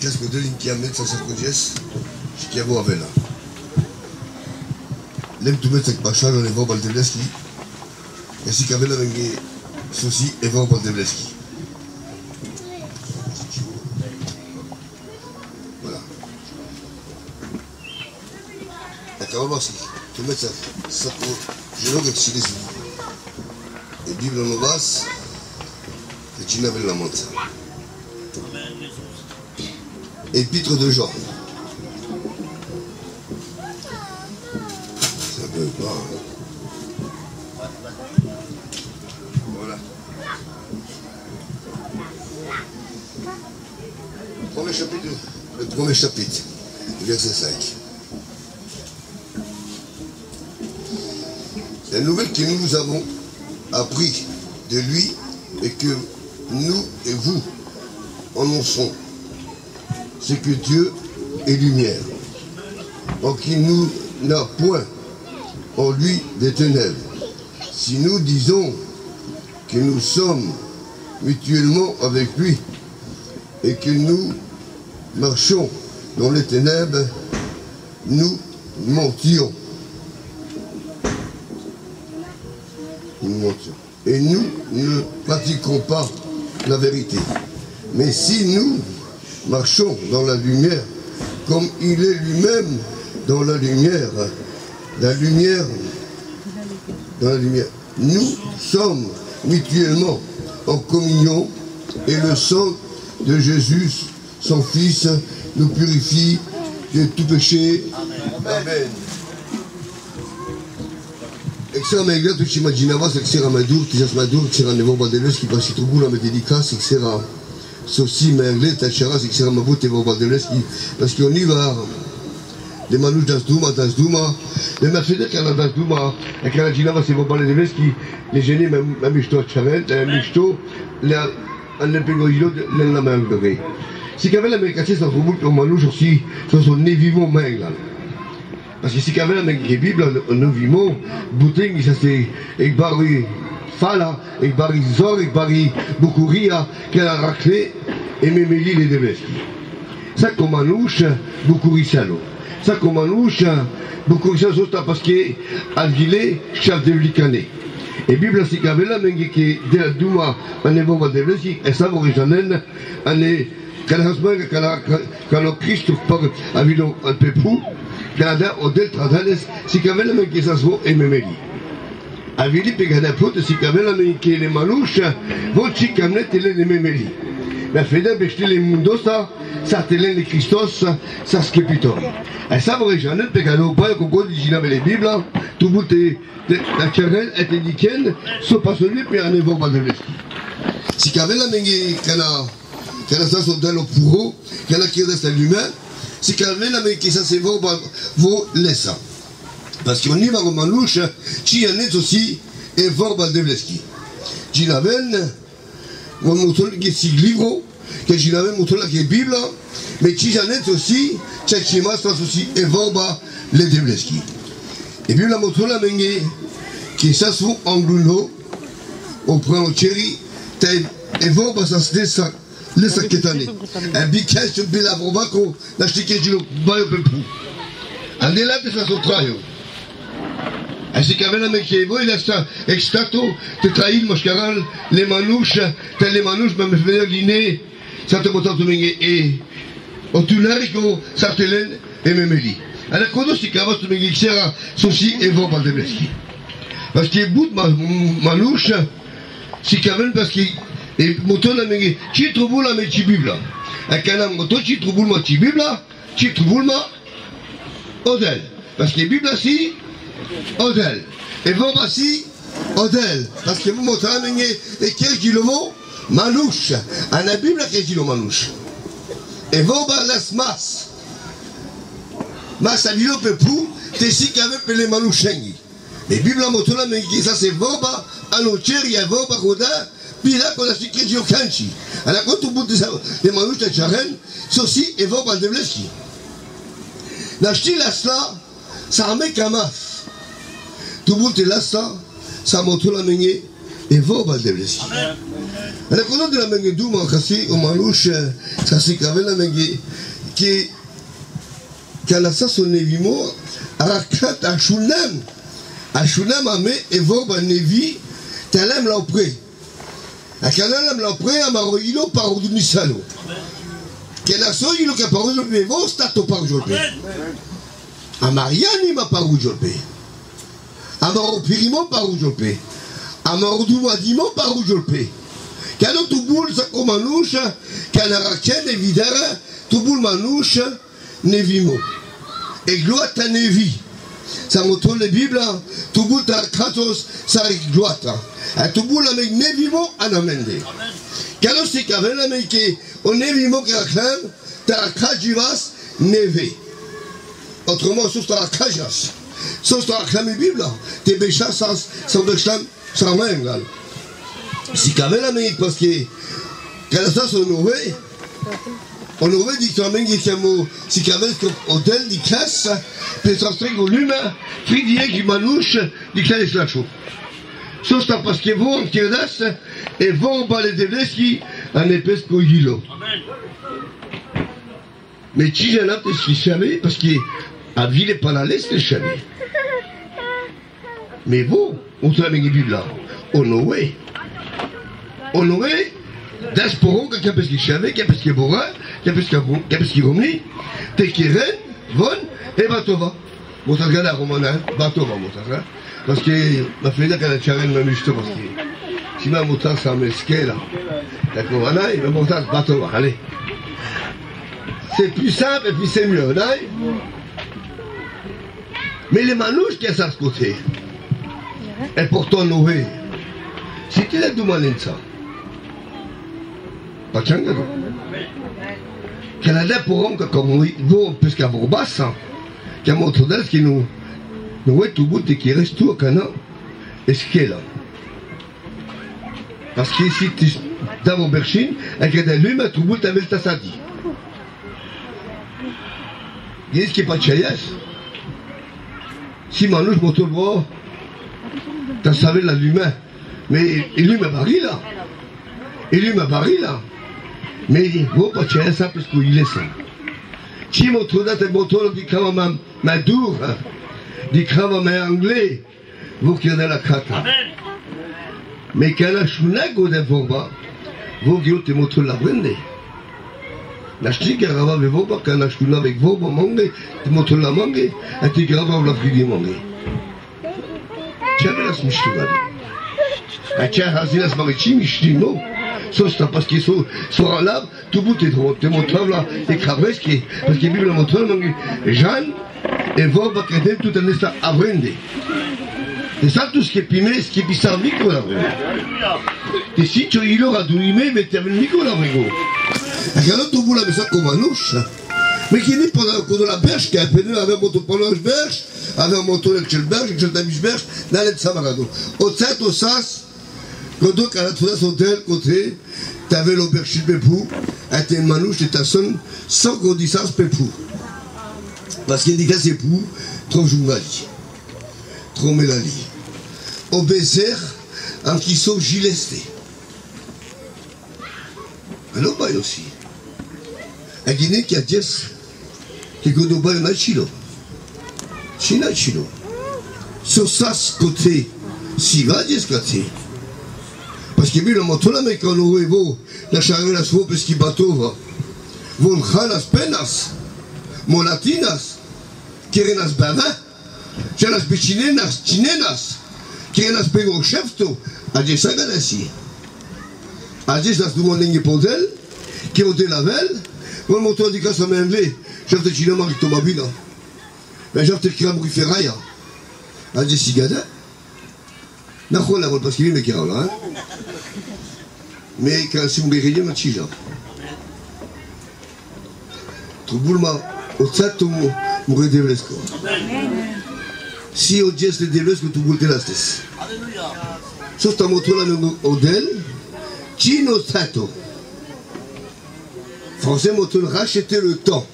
qu'est-ce que de l'inquiamètre ça s'accrochesse, ce qui a beau avec là. L'aime tout mettre avec Pacha dans les vents Baldebleski, et si qu'avait la même souci, et vents Baldebleski. Voilà. Et quand on va aussi, tout mettre ça pour je l'ai excité. Et Bible en basse, et tu n'avais la montre. Épître de Jean. Ça peut pas. Hein. Voilà. Le premier chapitre, verset 5. La nouvelle que nous avons appris de lui et que nous et vous annonçons, c'est que Dieu est lumière, en qui nous n'a point en lui des ténèbres. Si nous disons que nous sommes mutuellement avec lui et que nous marchons dans les ténèbres, nous mentions. Nous mentions. Et nous ne pratiquons pas la vérité. Mais si nous marchons dans la lumière, comme il est lui-même dans la lumière, nous sommes mutuellement en communion et le sang de Jésus, son Fils, nous purifie de tout péché. Amen. Extra Megla, tu ci immaginava se c'era Madur, ti sa Madur, c'era Nevo Baldeles, qui passe tout le bout, la métédica, c'est que c'era Sosi Megla, Tachara, c'est que c'era Mabut et Baldeles, parce qu'on y va. Les manouches d'Asdouma, les Mercedes qui ont d'Asdouma, et qui ont Ginava, c'est Baldeles, qui les gênait, même Michto Tchavel, Michto, le Pégoïlo, la main de si qu'avait l'Américain, c'est un bout de manouche aussi, ce sont nés vivants, Megla. Parce que si quand même avec les Bibles, nous vivons, Bouting, ça c'est Ekbari Fala, Ekbari Zor, Ekbari Bukouria, qu'elle a raclé, et Memeli les Deveski. Ça comme manouche, Bukouri Salo. Ça comme manouche, Bukouri Salo, parce qu'à Gillet, chef de Vlikane. Et Bible, si quand même là, mais qui est de la Douma, on est bon à Deveski, et ça, originel, on est, quand le Christ a vu un peu pour, Canada, Odel, Tradales, si quand même qui s'assoit et Memeli. Avili, Pegada Pote, si quand même qui est les manouches, vont chicanet et les Memeli. La Fede, Bechtel et Mundosa, ça télé les Christos, ça skepitor. Et ça, vous regardez, Pegado, pas qu'on dit, j'y avais les Bibles, tout bout de la Tcherel et de Diken, sont pas celui, puis un évo pas de l'Est. Si quand même qui a ça son dans le pourreau, qui a qui reste l'humain, si quelqu'un a mis qui ça c'est vous laissez. Parce qu'on y va au manouche, qui en est aussi et voir Baldebleski. J'y l'avais, mon mouton qui est si livre, que j'y l'avais mouton qui est Bible, mais qui en est aussi, qui est aussi et voir Baldebleski. Et puis la mouton la mengue qui s'assoit en gluno, on prend au cherry, et voir ça se ça. Le sacchetane. Un biquet sur Bela Brobaco, la chiquette du bail peu pou. Un élève de sa sotraio. Un si qu'avait la mec qui est beau, il a ça, extato, te trahit, moscaral, les manouches, les manouches, même faire l'inné, ça te monte en tout mingue, et au tularico, sartelen, et memeli. Alors, quand on s'y cavasse, tout mingue, qui sera, souci, et vont par des bleski. Parce qu'il y a bout de manouche, si qu'avait, parce qu'il et moto la mengi ci trouve la metti bibla a kanam moto ci trouve la metti bibla ci trouve ma odel parce que bibla si odel et vont si odel parce que vous moto la mengi et quel kilomo manouche à la bible quel kilo manouche et vont las mas à l'île pepou t'es si qu'avait les manouches et bibla moto la mengi ça c'est voba à l'autre et voba roda. Puis là, quand on a su qu'il y a Kanchi, alors quand on bout des manouches de Tcharen, ceci est vos Baldebleski. La ch'ti là, ça remet Kamas. Tout bout de là, ça montre la meunier, evorba devleski. Ana kono de la menge duma kasi o manush kasi kavela menge ki kala sa sonevimo arakat a shunam ame evorba nevi talem la opre. A kanalem la opre amaro ilo paro du misalo. Kela so ilo ka paro jolpe vo stato paro jolpe. A Mariani ma paro jolpe. Amaro pirimo paro jolpe. Amaro du wadimo paro jolpe. Kano tubul sa ko manusha kana raken evidara tubul manusha nevimo. E gloata nevi. Sa moto le Bibla tubul ta kratos sa gloata. A tubul avec nevimo anamende. Kano se kavela me ke o nevimo ka klan ta krajivas neve. Autrement sauf ta krajas. Sauf ta klan Bibla. Te becha sans bechlam sans même gal. Si kavela me parce que quand ça on aurait dit quand même que si kavela hôtel di classe peut s'entraîner au l'humain fridie qui manouche di classe la chaud. Sauf parce que vous en tiradas et vont pas les devleski en épaisse cogilo. Mais si j'ai là ce qui savait parce que à ville pas la laisse le savait. Mais vous on travaille avec Bible là. On aurait d'Asporo, qu'est-ce qu'il savait, qu'est-ce qu'il boira, qu'est-ce qu'il romni, Tekiren, Von et Batova. Mon targa la romana, Batova, mon targa. Parce que ma fille qu'elle a tiré une juste parce que si ma moutard ça me squait là, d'accord, Anaï, ma moutard Batova, allez. C'est plus simple et puis c'est mieux, Anaï. Mais les manouches qui sont à ce côté, et pourtant Noé, si tu l'as demandé ça, pas de changement. Canada pour un comme vous, puisqu'à vos basses, qui a montré d'elle qui nous est tout bout et qui reste tout au canard, et ce qu'elle a. Parce que si tu es dans vos berchines, et que dans lui, tout bout avec le tassadi. Il y a ce qui n'est pas de chayasse. Si Manouche monte le bois, tu as savé la l'humain. Mais il lui m'a barré là. Mais il ne pas tirer ça parce qu'il est ça. Si mon tour d'être mon tour, dit quand même ma dour, dit quand même anglais, vous qui êtes dans la cata. Mais quand la chounag ou des vomba, vous qui êtes mon tour la brende. La ch'tique est grave avec vomba, quand la chounag avec vomba mangue, mon tour la mangue, et tu grave avec la frigée mangue. Tiens, la smichouade. Ah tiens, Hazilas Maritim, Ishtino. Sauf parce qu'ils sont là, tout bout est trop. T'es montré là, et Kravreski, parce qu'il Bible montre, Jeanne, et Vorba Kedel, tout un instant à Vrende. C'est ça tout ce qui est pimé, ce qui est pissant, micro la Vrende. Et si tu y l'aura douimé, mais t'es venu micro la Vrende. Regarde tout bout là, mais ça comme un ouche. Mais qui n'est pas dans la berge, qui a appelé avec mon topologue berge, avec mon topologue chez le berge, chez le tamis berge, dans les Samarado. Au 7, au 6, quand donc à la tournée sur tel côté, tu avais l'aubergine Pépou, et tes manouches de ta sonne sans grandissance Pépou. Parce qu'il dit que c'est pour trop journali, trop mélali. Au baiser, en qui sont gilestés. Alors, bah aussi. À Guinée qui a 10, qui est au bas de Chilo. China Chilo. Sur ça, ce côté, si va dire ce côté. Parce que le moto là, mais quand on voit la charrue la soie, parce qu'il bateau va. Vont las penas, molatinas, querenas bavin, j'ai las pichinenas, chinenas, querenas pego chefto, a des saganasi. A des las demanding podel, qui ont de la velle, mon moto dit que ça m'a enlevé, j'ai fait chino marque tomabila. Mais j'ai fait kiram riferaya. A des cigada. N'a pas la parce qu'il est mécanique là. Mais quand c'est mon guerrier, ma chija. Tout le monde au tête mon redevlesco. Si au geste de devlesco tout le monde là c'est. Sauf ta moto là même odel, chino tato. Français moto racheter le temps.